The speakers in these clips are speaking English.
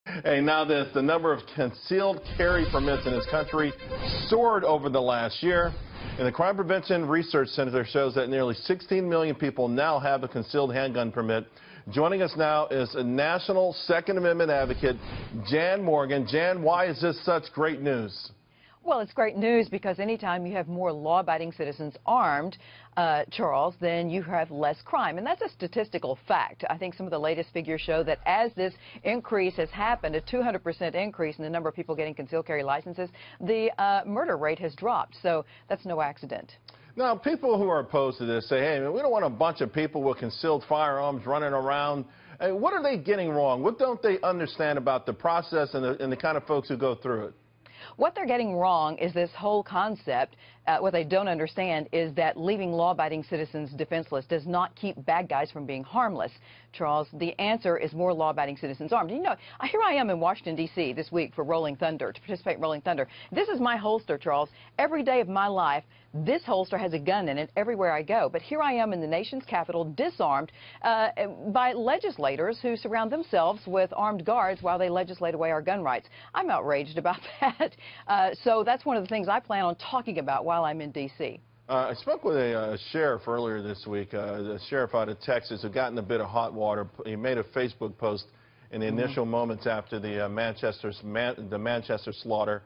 Hey, now the number of concealed carry permits in this country soared over the last year. And the Crime Prevention Research Center shows that nearly 16 million people now have a concealed handgun permit. Joining us now is a national Second Amendment advocate, Jan Morgan. Jan, why is this such great news? Well, it's great news because anytime you have more law-abiding citizens armed, Charles, then you have less crime. And that's a statistical fact. I think some of the latest figures show that as this increase has happened, a 200% increase in the number of people getting concealed carry licenses, the murder rate has dropped. So that's no accident. Now, people who are opposed to this say, hey, we don't want a bunch of people with concealed firearms running around. Hey, what are they getting wrong? What don't they understand about the process and the kind of folks who go through it? What they're getting wrong is this whole concept. What they don't understand is that leaving law-abiding citizens defenseless does not keep bad guys from being harmless. Charles, the answer is more law-abiding citizens armed. You know, here I am in Washington, D.C. this week for Rolling Thunder, to participate in Rolling Thunder. This is my holster, Charles. Every day of my life, this holster has a gun in it everywhere I go. But here I am in the nation's capital, disarmed by legislators who surround themselves with armed guards while they legislate away our gun rights. I'm outraged about that. So that's one of the things I plan on talking about while I'm in D.C. I spoke with a sheriff earlier this week, a sheriff out of Texas who got in a bit of hot water. He made a Facebook post in the initial moments after the Manchester slaughter,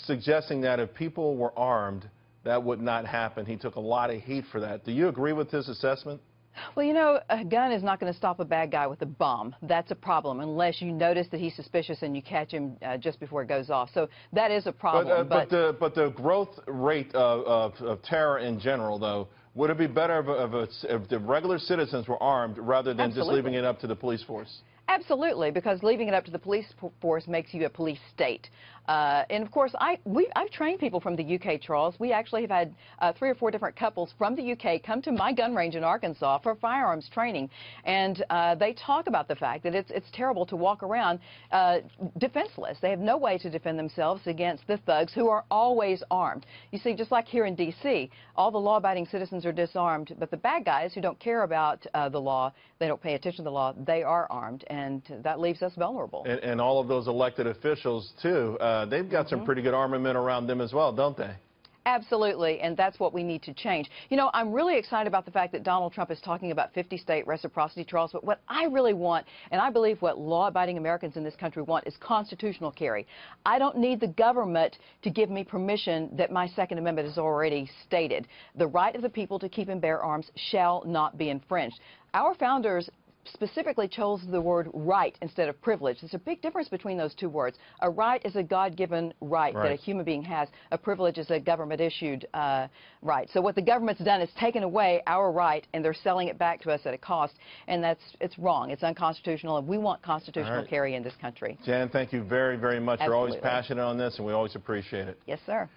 suggesting that if people were armed, that would not happen. He took a lot of heat for that. Do you agree with his assessment? Well, you know, a gun is not going to stop a bad guy with a bomb. That's a problem, unless you notice that he's suspicious and you catch him just before it goes off. So that is a problem. But the growth rate of terror in general, though, would it be better if the regular citizens were armed rather than just leaving it up to the police force? Absolutely, because leaving it up to the police force makes you a police state. And, of course, I've trained people from the U.K., Charles. We actually have had 3 or 4 different couples from the U.K. come to my gun range in Arkansas for firearms training. And they talk about the fact that it's terrible to walk around defenseless. They have no way to defend themselves against the thugs who are always armed. You see, just like here in D.C., all the law-abiding citizens are disarmed, but the bad guys who don't care about the law, they don't pay attention to the law, they are armed. And that leaves us vulnerable. And all of those elected officials, too, they've got some pretty good armament around them as well, don't they? Absolutely, and that's what we need to change. You know, I'm really excited about the fact that Donald Trump is talking about 50-state reciprocity, Charles, but what I really want, and I believe what law-abiding Americans in this country want, is constitutional carry. I don't need the government to give me permission that my Second Amendment has already stated. The right of the people to keep and bear arms shall not be infringed. Our founders specifically chose the word right instead of privilege. There's a big difference between those two words. A right is a God-given right that a human being has. A privilege is a government-issued right. So what the government's done is taken away our right, and they're selling it back to us at a cost, and it's wrong. It's unconstitutional, and we want constitutional carry in this country. Jan, thank you very, very much. Absolutely. You're always passionate on this, and we always appreciate it. Yes, sir.